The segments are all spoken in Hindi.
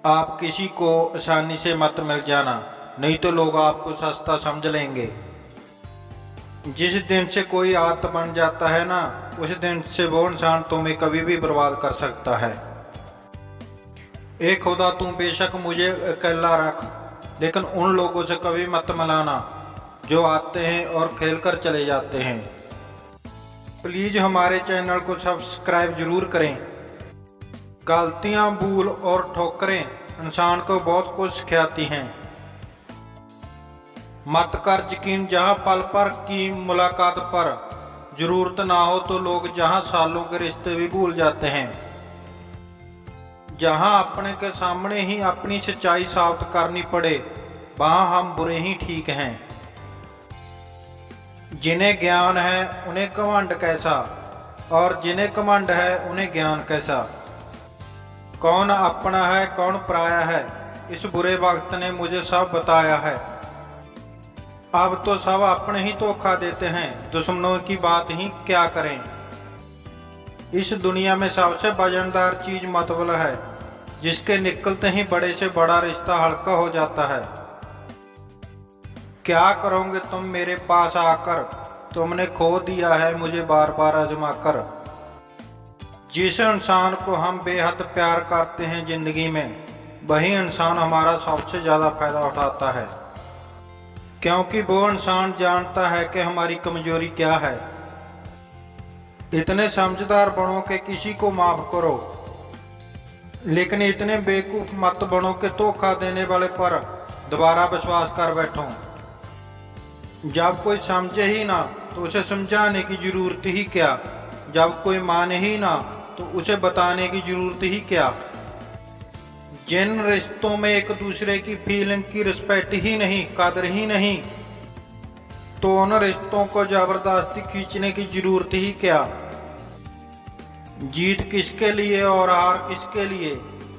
आप किसी को आसानी से मत मिल जाना, नहीं तो लोग आपको सस्ता समझ लेंगे। जिस दिन से कोई आदत बन जाता है ना, उस दिन से वो इंसान तुम्हें कभी भी बर्बाद कर सकता है। ए खुदा, तू बेशक मुझे अकेला रख, लेकिन उन लोगों से कभी मत मिलाना जो आते हैं और खेल कर चले जाते हैं। प्लीज़ हमारे चैनल को सब्सक्राइब जरूर करें। गलतियां, भूल और ठोकरें इंसान को बहुत कुछ सिखाती हैं। मत कर यकीन जहां पल पर की मुलाकात पर जरूरत ना हो, तो लोग जहां सालों के रिश्ते भी भूल जाते हैं। जहां अपने के सामने ही अपनी सच्चाई साबित करनी पड़े, वहां हम बुरे ही ठीक हैं। जिन्हें ज्ञान है उन्हें घमंड कैसा, और जिन्हें घमंड है उन्हें ज्ञान कैसा। कौन अपना है कौन पराया है, इस बुरे वक्त ने मुझे सब बताया है। अब तो सब अपने ही धोखा देते हैं, दुश्मनों की बात ही क्या करें। इस दुनिया में सबसे वजनदार चीज मतबल है, जिसके निकलते ही बड़े से बड़ा रिश्ता हल्का हो जाता है। क्या करोगे तुम मेरे पास आकर, तुमने खो दिया है मुझे बार बार आजमा कर। जिस इंसान को हम बेहद प्यार करते हैं जिंदगी में, वही इंसान हमारा सबसे ज्यादा फायदा उठाता है, क्योंकि वो इंसान जानता है कि हमारी कमजोरी क्या है। इतने समझदार बनो कि किसी को माफ करो, लेकिन इतने बेवकूफ मत बनो कि धोखा देने वाले पर दोबारा विश्वास कर बैठो। जब कोई समझे ही ना, तो उसे समझाने की जरूरत ही क्या। जब कोई माने ही ना, तो उसे बताने की जरूरत ही क्या। जिन रिश्तों में एक दूसरे की फीलिंग की रिस्पेक्ट ही नहीं, कदर ही नहीं, तो उन रिश्तों को जबरदस्ती खींचने की जरूरत ही क्या। जीत किसके लिए और हार किसके लिए,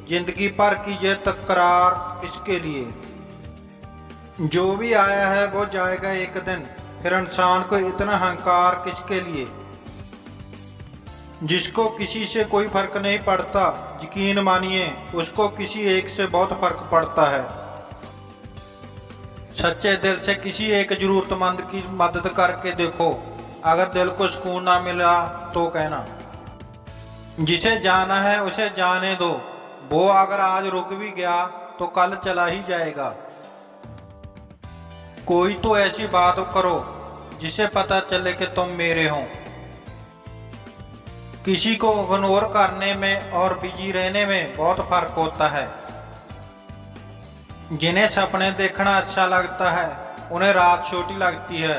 जिंदगी भर की ये तकरार किसके लिए। जो भी आया है वो जाएगा एक दिन, फिर इंसान को इतना अहंकार किसके लिए। जिसको किसी से कोई फर्क नहीं पड़ता, यकीन मानिए उसको किसी एक से बहुत फर्क पड़ता है। सच्चे दिल से किसी एक जरूरतमंद की मदद करके देखो, अगर दिल को सुकून ना मिला तो कहना। जिसे जाना है उसे जाने दो, वो अगर आज रुक भी गया तो कल चला ही जाएगा। कोई तो ऐसी बात करो जिसे पता चले कि तुम मेरे हो। किसी को इग्नोर करने में और बिजी रहने में बहुत फर्क होता है। जिन्हें सपने देखना अच्छा लगता है उन्हें रात छोटी लगती है,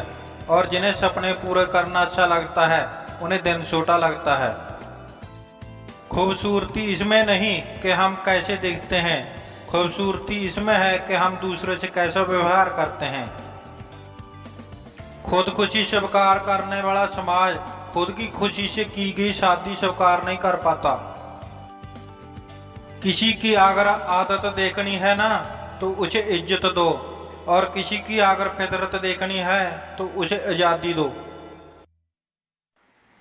और जिन्हें सपने पूरे करना अच्छा लगता है उन्हें दिन छोटा लगता है। खूबसूरती इसमें नहीं कि हम कैसे दिखते हैं, खूबसूरती इसमें है कि हम दूसरे से कैसा व्यवहार करते हैं। खुदकुशी स्वीकार करने वाला समाज खुद की खुशी से की गई शादी स्वीकार नहीं कर पाता। किसी की अगर आदत देखनी है ना, तो उसे इज्जत दो, और किसी की अगर फितरत देखनी है तो उसे आजादी दो।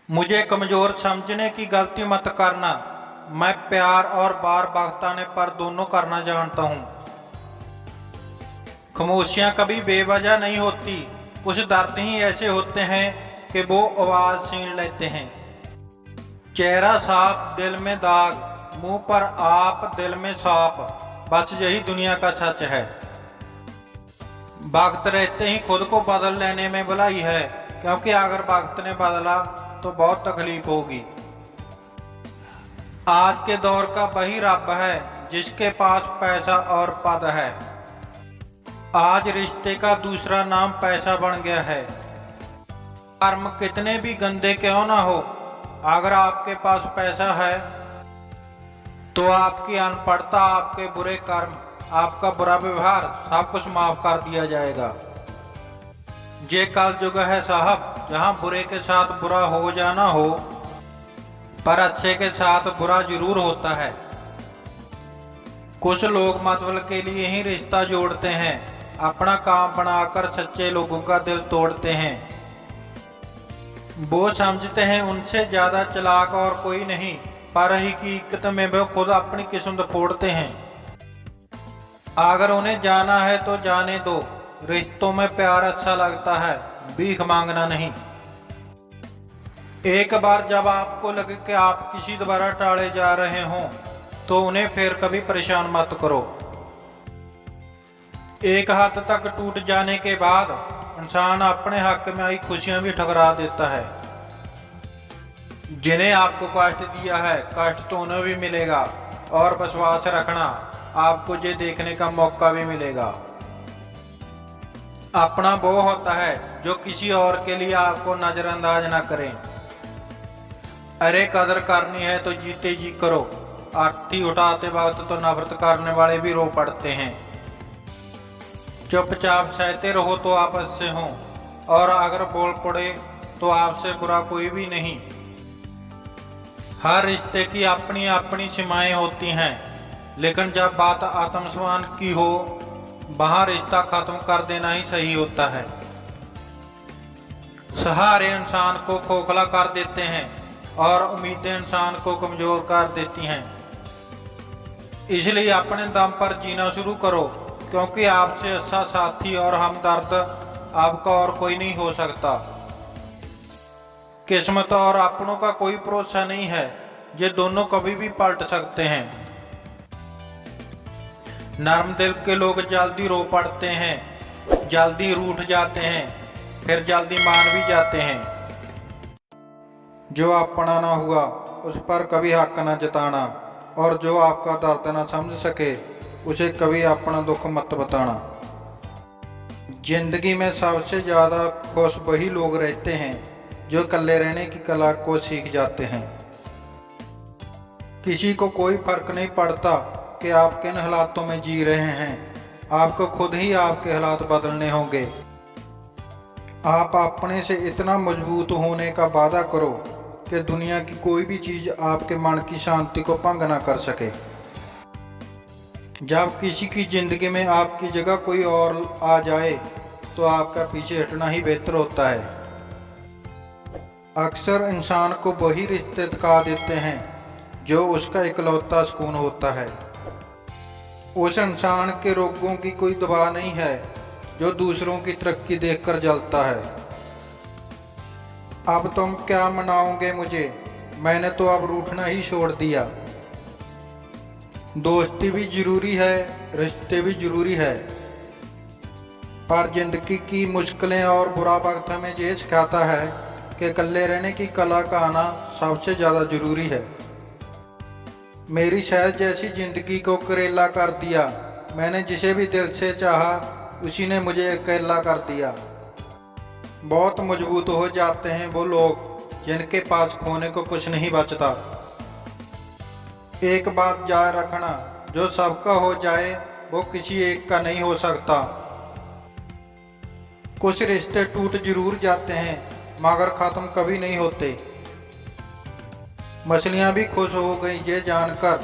मुझे कमजोर समझने की गलती मत करना, मैं प्यार और बार बख्ताने पर दोनों करना जानता हूँ। खामोशियां कभी बेवजह नहीं होती, कुछ दर्द ही ऐसे होते हैं कि वो आवाज छीन लेते हैं। चेहरा साफ दिल में दाग, मुंह पर आप दिल में सांप, बस यही दुनिया का सच है। वक्त रहते ही खुद को बदल लेने में भलाई है, क्योंकि अगर वक्त ने बदला तो बहुत तकलीफ होगी। आज के दौर का वही रब है जिसके पास पैसा और पद है। आज रिश्ते का दूसरा नाम पैसा बन गया है। कर्म कितने भी गंदे क्यों ना हो, अगर आपके पास पैसा है तो आपकी अनपढ़ता, आपके बुरे कर्म, आपका बुरा व्यवहार सब कुछ माफ कर दिया जाएगा। ये कलयुग है साहब, जहां बुरे के साथ बुरा हो जाना हो, पर अच्छे के साथ बुरा जरूर होता है। कुछ लोग मतलब के लिए ही रिश्ता जोड़ते हैं, अपना काम बनाकर सच्चे लोगों का दिल तोड़ते हैं। वो समझते हैं उनसे ज्यादा चालाक और कोई नहीं, पर हकीकत में वो खुद अपनी किस्मत फोड़ते हैं। अगर उन्हें जाना है तो जाने दो। रिश्तों में प्यार अच्छा लगता है, भीख मांगना नहीं। एक बार जब आपको लगे कि आप किसी द्वारा टाले जा रहे हों तो उन्हें फिर कभी परेशान मत करो। एक हद तक टूट जाने के बाद इंसान अपने हक में आई खुशियां भी ठुकरा देता है। जिन्हें आपको कष्ट दिया है कष्ट तो उन्हें भी मिलेगा, और विश्वास रखना आपको ये देखने का मौका भी मिलेगा। अपना वो होता है जो किसी और के लिए आपको नजरअंदाज ना करें। अरे कदर करनी है तो जीते जी करो। अर्थी उठाते वक्त तो नफरत करने वाले भी रो पड़ते हैं। चुपचाप सहते रहो तो आपस से हो, और अगर बोल पड़े तो आपसे बुरा कोई भी नहीं। हर रिश्ते की अपनी अपनी सीमाएं होती हैं, लेकिन जब बात आत्मसम्मान की हो वहां रिश्ता खत्म कर देना ही सही होता है। सहारे इंसान को खोखला कर देते हैं और उम्मीदें इंसान को कमजोर कर देती हैं। इसलिए अपने दम पर जीना शुरू करो, क्योंकि आपसे अच्छा साथी और हमदर्द आपका और कोई नहीं हो सकता। किस्मत और अपनों का कोई भरोसा नहीं है, ये दोनों कभी भी पलट सकते हैं। नरम दिल के लोग जल्दी रो पड़ते हैं, जल्दी रूठ जाते हैं, फिर जल्दी मान भी जाते हैं। जो अपना ना हुआ उस पर कभी हक न जताना, और जो आपका दर्द न समझ सके उसे कभी अपना दुख मत बताना। जिंदगी में सबसे ज्यादा खुश वही लोग रहते हैं जो अकेले रहने की कला को सीख जाते हैं। किसी को कोई फर्क नहीं पड़ता कि आप किन हालातों में जी रहे हैं, आपको खुद ही आपके हालात बदलने होंगे। आप अपने से इतना मजबूत होने का वादा करो कि दुनिया की कोई भी चीज आपके मन की शांति को भंग ना कर सके। जब किसी की जिंदगी में आपकी जगह कोई और आ जाए तो आपका पीछे हटना ही बेहतर होता है। अक्सर इंसान को वही रिश्ते थका देते हैं जो उसका इकलौता सुकून होता है। उस इंसान के रोगों की कोई दवा नहीं है जो दूसरों की तरक्की देखकर जलता है। अब तुम क्या मनाओगे मुझे, मैंने तो अब रूठना ही छोड़ दिया। दोस्ती भी जरूरी है, रिश्ते भी जरूरी है, पर जिंदगी की मुश्किलें और बुरा वक्त हमें ये सिखाता है कि अकेले रहने की कला का आना सबसे ज़्यादा जरूरी है। मेरी शहद जैसी जिंदगी को करेला कर दिया। मैंने जिसे भी दिल से चाहा उसी ने मुझे अकेला कर दिया। बहुत मजबूत हो जाते हैं वो लोग जिनके पास खोने को कुछ नहीं बचता। एक बात याद रखना, जो सबका हो जाए वो किसी एक का नहीं हो सकता। कुछ रिश्ते टूट जरूर जाते हैं मगर खत्म कभी नहीं होते। मछलियां भी खुश हो गई ये जानकर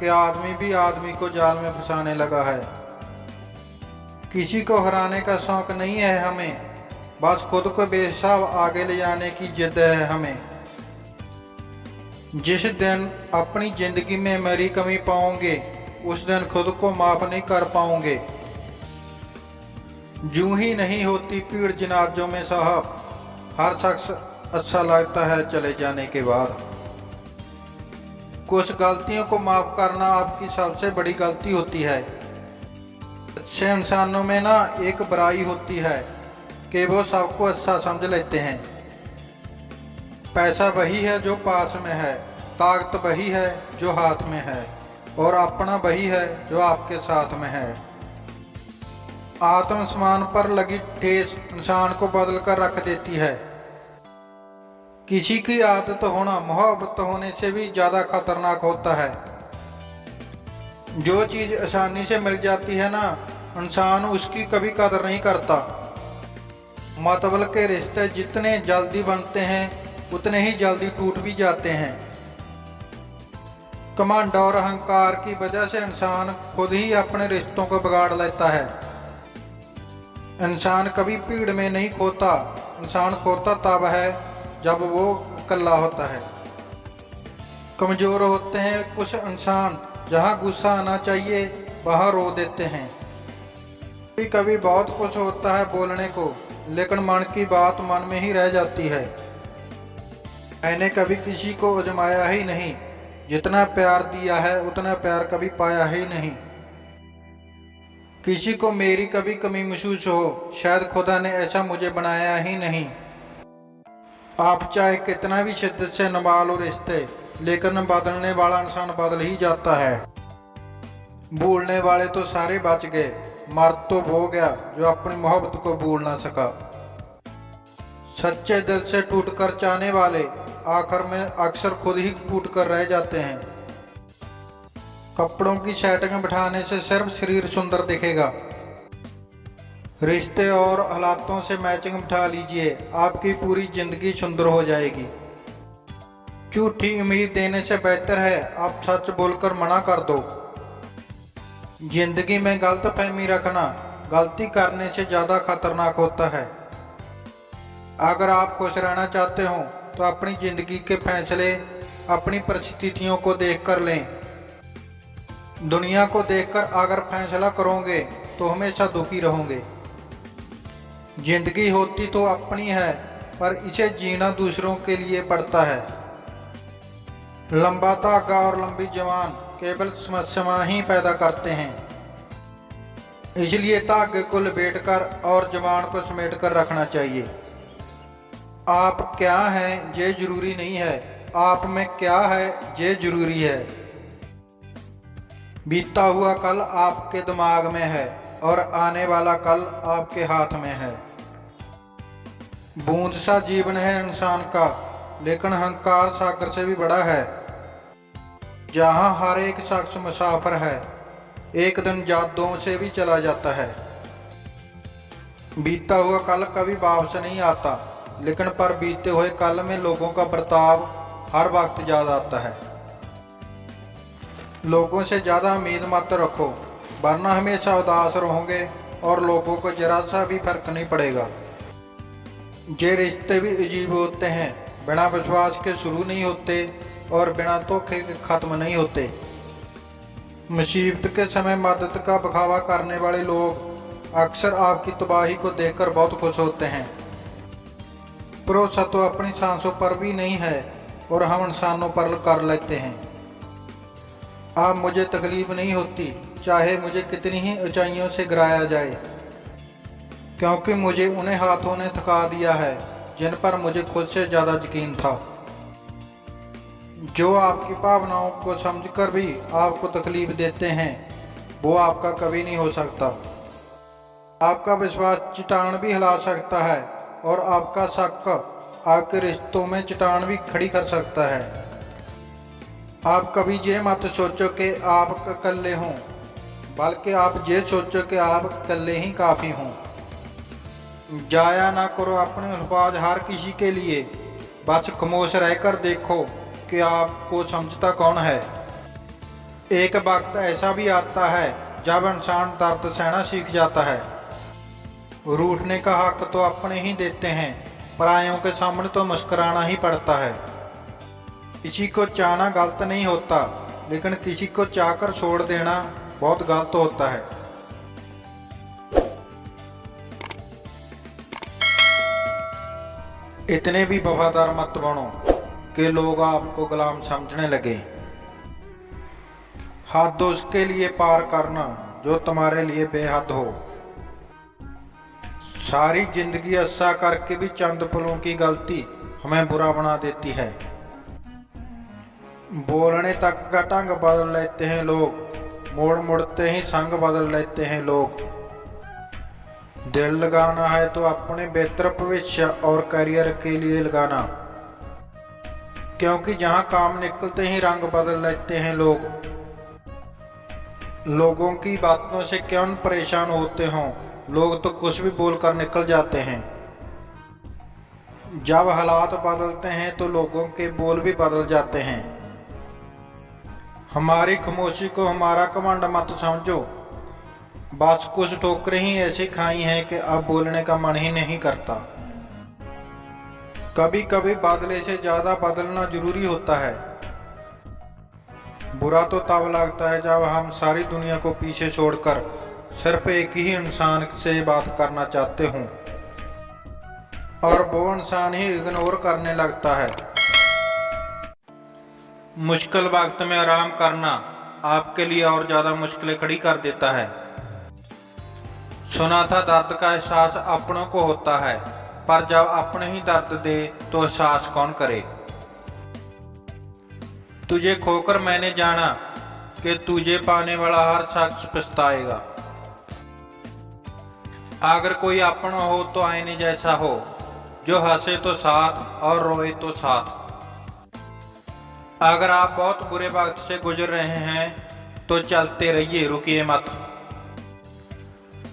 कि आदमी भी आदमी को जाल में फंसाने लगा है। किसी को हराने का शौक नहीं है हमें, बस खुद को बेहिसाब आगे ले जाने की जिद है हमें। जिस दिन अपनी जिंदगी में मेरी कमी पाओगे उस दिन खुद को माफ नहीं कर पाओगे। जूं ही नहीं होती भीड़ जनाजों में साहब, हर शख्स अच्छा लगता है चले जाने के बाद। कुछ गलतियों को माफ करना आपकी सबसे बड़ी गलती होती है। अच्छे इंसानों में ना एक बुराई होती है कि वो सबको अच्छा समझ लेते हैं। पैसा वही है जो पास में है, ताकत वही है जो हाथ में है, और अपना वही है जो आपके साथ में है। आत्मसम्मान पर लगी ठेस इंसान को बदल कर रख देती है। किसी की आदत होना मोहब्बत होने से भी ज्यादा खतरनाक होता है। जो चीज आसानी से मिल जाती है ना, इंसान उसकी कभी कदर नहीं करता। मतलब के रिश्ते जितने जल्दी बनते हैं उतने ही जल्दी टूट भी जाते हैं। घमंड और अहंकार की वजह से इंसान खुद ही अपने रिश्तों को बिगाड़ लेता है। इंसान कभी भीड़ में नहीं खोता, इंसान खोता तब है जब वो अकेला होता है। कमजोर होते हैं कुछ इंसान, जहाँ गुस्सा आना चाहिए वहाँ रो देते हैं। कभी कभी बहुत कुछ होता है बोलने को, लेकिन मन की बात मन में ही रह जाती है। मैंने कभी किसी को आजमाया ही नहीं, जितना प्यार दिया है उतना प्यार कभी पाया ही नहीं। किसी को मेरी कभी कमी महसूस हो, शायद खुदा ने ऐसा मुझे बनाया ही नहीं। आप चाहे कितना भी शिद्दत से निभा लो रिश्ते, लेकिन बदलने वाला इंसान बदल ही जाता है। भूलने वाले तो सारे बच गए, मर्द तो वो गया जो अपनी मोहब्बत को भूल ना सका। सच्चे दिल से टूटकर चाहने वाले आखिर में अक्सर खुद ही टूटकर रह जाते हैं। कपड़ों की सेटिंग बिठाने से सिर्फ शरीर सुंदर दिखेगा। रिश्ते और हालातों से मैचिंग बिठा लीजिए, आपकी पूरी जिंदगी सुंदर हो जाएगी। झूठी उम्मीद देने से बेहतर है आप सच बोलकर मना कर दो। जिंदगी में गलतफहमी रखना गलती करने से ज्यादा खतरनाक होता है। अगर आप खुश रहना चाहते हो तो अपनी जिंदगी के फैसले अपनी परिस्थितियों को देखकर लें। दुनिया को देखकर अगर फैसला करोगे तो हमेशा दुखी रहोगे। जिंदगी होती तो अपनी है, पर इसे जीना दूसरों के लिए पड़ता है। लंबा धागा और लंबी जवान केवल समस्या ही पैदा करते हैं, इसलिए धागे को लपेटकर और जवान को समेटकर रखना चाहिए। आप क्या हैं ये जरूरी नहीं है, आप में क्या है ये जरूरी है। बीता हुआ कल आपके दिमाग में है और आने वाला कल आपके हाथ में है। बूंद सा जीवन है इंसान का, लेकिन अहंकार सागर से भी बड़ा है। जहां हर एक शख्स मुसाफिर है, एक दिन यादों से भी चला जाता है। बीता हुआ कल कभी वापस नहीं आता, लेकिन पर बीते हुए कल में लोगों का बर्ताव हर वक्त याद आता है। लोगों से ज्यादा उम्मीद मत रखो, वरना हमेशा उदास रहोगे और लोगों को जरा सा भी फर्क नहीं पड़ेगा। ये रिश्ते भी अजीब होते हैं, बिना विश्वास के शुरू नहीं होते और बिना धोखे के खत्म नहीं होते। मुसीबत के समय मदद का बखावा करने वाले लोग अक्सर आपकी तबाही को देखकर बहुत खुश होते हैं। भरोसा तो अपनी सांसों पर भी नहीं है और हम इंसानों पर कर लेते हैं। अब मुझे तकलीफ नहीं होती, चाहे मुझे कितनी ही ऊंचाइयों से गिराया जाए, क्योंकि मुझे उन्हें हाथों ने थका दिया है जिन पर मुझे खुद से ज्यादा यकीन था। जो आपकी भावनाओं को समझकर भी आपको तकलीफ देते हैं, वो आपका कभी नहीं हो सकता। आपका विश्वास चट्टान भी हिला सकता है और आपका शक आपके रिश्तों में चट्टान भी खड़ी कर सकता है। आप कभी ये मत सोचो कि आप अकेले हों, बल्कि आप ये सोचो कि आप अकेले ही काफ़ी हों। जाया ना करो अपने अल्फाज हर किसी के लिए, बस खामोश रहकर देखो कि आपको समझता कौन है। एक वक्त ऐसा भी आता है जब इंसान दर्द सहना सीख जाता है। रूठने का हक तो अपने ही देते हैं, परायों के सामने तो मुस्कुराना ही पड़ता है। किसी को चाहना गलत नहीं होता, लेकिन किसी को चाहकर छोड़ देना बहुत गलत होता है। इतने भी वफादार मत बनो कि लोग आपको गुलाम समझने लगे। हद उसके लिए पार करना जो तुम्हारे लिए बेहद हो। सारी जिंदगी अच्छा करके भी चंद पलों की गलती हमें बुरा बना देती है। बोलने तक का ढंग बदल लेते हैं लोग, मोड़ मुड़ते ही संग बदल लेते हैं लोग। दिल लगाना है तो अपने बेहतर भविष्य और करियर के लिए लगाना, क्योंकि जहां काम निकलते ही रंग बदल लेते हैं लोग। लोगों की बातों से क्यों परेशान होते हों, लोग तो कुछ भी बोलकर निकल जाते हैं। जब हालात बदलते हैं तो लोगों के बोल भी बदल जाते हैं। हमारी खामोशी को हमारा घमंड मत समझो, बस कुछ ठोकरें ही ऐसी खाई हैं कि अब बोलने का मन ही नहीं करता। कभी कभी बदले से ज्यादा बदलना जरूरी होता है। बुरा तो तब लगता है जब हम सारी दुनिया को पीछे छोड़कर सिर्फ एक ही इंसान से बात करना चाहते हों और वो इंसान ही इग्नोर करने लगता है। मुश्किल वक्त में आराम करना आपके लिए और ज्यादा मुश्किलें खड़ी कर देता है। सुना था दर्द का एहसास अपनों को होता है, पर जब अपने ही दर्द दे तो एहसास कौन करे। तुझे खोकर मैंने जाना कि तुझे पाने वाला हर शख्स पछताएगा। अगर कोई अपना हो तो आईने जैसा हो, जो हंसे तो साथ और रोए तो साथ। अगर आप बहुत बुरे वक्त से गुजर रहे हैं तो चलते रहिए, रुकिए मत।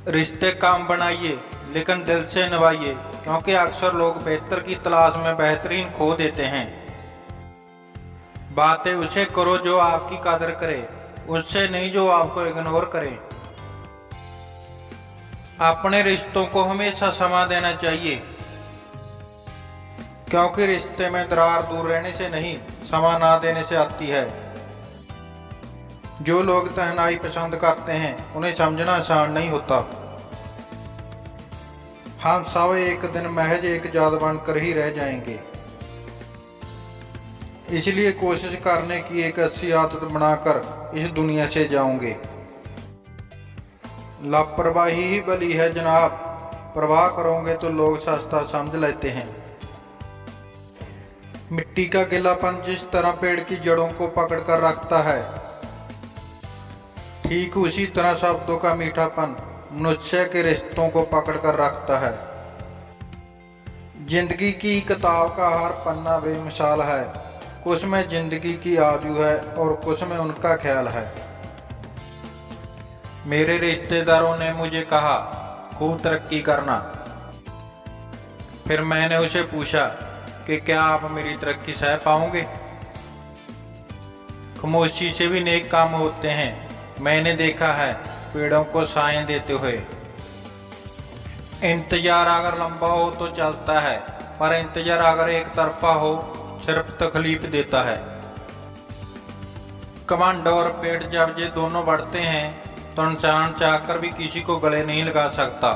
रिश्ते काम बनाइए लेकिन दिल से निभाइए, क्योंकि अक्सर लोग बेहतर की तलाश में बेहतरीन खो देते हैं। बातें उसे करो जो आपकी कदर करे, उससे नहीं जो आपको इग्नोर करे। अपने रिश्तों को हमेशा समय देना चाहिए, क्योंकि रिश्ते में दरार दूर रहने से नहीं, समय ना देने से आती है। जो लोग तन्हाई पसंद करते हैं उन्हें समझना आसान नहीं होता। हम सब एक दिन महज एक याद बनकर ही रह जाएंगे, इसलिए कोशिश करने की एक अच्छी आदत बनाकर इस दुनिया से जाओगे। लापरवाही ही बली है जनाब, परवाह करोगे तो लोग सस्ता समझ लेते हैं। मिट्टी का गीलापन जिस तरह पेड़ की जड़ों को पकड़ कर रखता है, ठीक उसी तरह शब्दों का मीठापन मनुष्य के रिश्तों को पकड़ कर रखता है। जिंदगी की किताब का हर पन्ना बेमिसाल है, कुछ में जिंदगी की आजू है और कुछ में उनका ख्याल है। मेरे रिश्तेदारों ने मुझे कहा खूब तरक्की करना। फिर मैंने उसे पूछा कि क्या आप मेरी तरक्की सह पाओगे। खामोशी से भी नेक काम होते हैं, मैंने देखा है पेड़ों को छाएं देते हुए। इंतजार अगर लंबा हो तो चलता है, पर इंतजार अगर एक तरफा हो सिर्फ तकलीफ देता है। घमंड और पेट जब ये दोनों बढ़ते हैं तो इंसान चाहकर भी किसी को गले नहीं लगा सकता।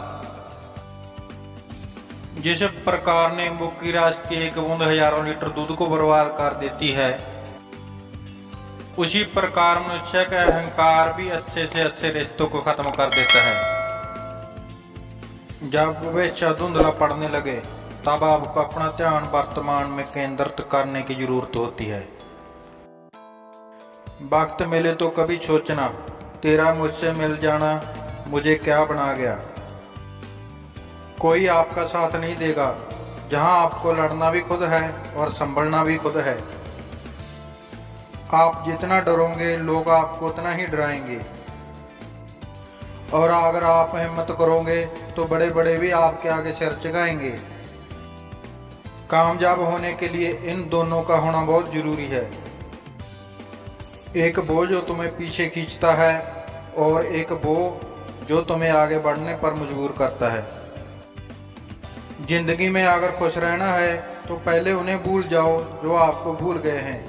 जिस प्रकार नींबू की रस की एक बूंद हजारों लीटर दूध को बर्बाद कर देती है, उसी प्रकार मनुष्य का अहंकार भी अच्छे से अच्छे रिश्तों को खत्म कर देता है। जब भविष्य धुंधला पड़ने लगे तब आपको अपना ध्यान वर्तमान में केंद्रित करने की जरूरत होती है। वक्त मिले तो कभी सोचना, तेरा मुझसे मिल जाना मुझे क्या बना गया। कोई आपका साथ नहीं देगा, जहां आपको लड़ना भी खुद है और संभलना भी खुद है। आप जितना डरोगे लोग आपको उतना ही डराएंगे, और अगर आप हिम्मत करोगे तो बड़े बड़े भी आपके आगे सिर झुकाएंगे। कामयाब होने के लिए इन दोनों का होना बहुत जरूरी है। एक वो जो तुम्हें पीछे खींचता है और एक वो जो तुम्हें आगे बढ़ने पर मजबूर करता है। जिंदगी में अगर खुश रहना है तो पहले उन्हें भूल जाओ जो आपको भूल गए हैं।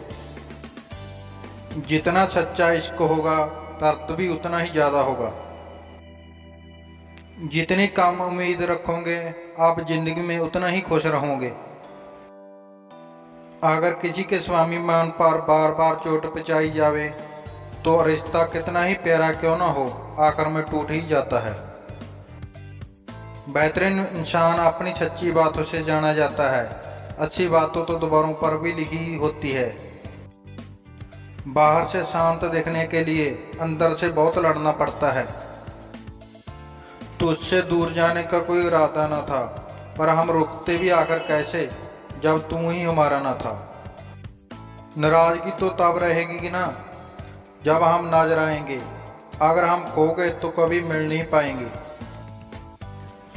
जितना सच्चा इश्क होगा दर्द भी उतना ही ज्यादा होगा। जितनी कम उम्मीद रखोगे आप जिंदगी में उतना ही खुश रहोगे। अगर किसी के स्वाभिमान पर बार बार चोट पहुंचाई जावे तो रिश्ता कितना ही प्यारा क्यों ना हो, आखिर में टूट ही जाता है। बेहतरीन इंसान अपनी सच्ची बातों से जाना जाता है। अच्छी बातों तो दीवारों पर भी लिखी होती है। बाहर से शांत दिखने के लिए अंदर से बहुत लड़ना पड़ता है। तुझसे दूर जाने का कोई इरादा न था, पर हम रुकते भी आखिर कैसे जब तू ही हमारा न था। नाराजगी तो तब रहेगी ना जब हम नजर आएंगे, अगर हम खो गए तो कभी मिल नहीं पाएंगे।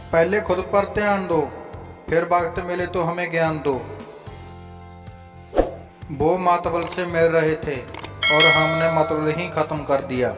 पहले खुद पर ध्यान दो, फिर वक्त मिले तो हमें ज्ञान दो। वो मतबल से मिल रहे थे और हमने मतबल ही खत्म कर दिया।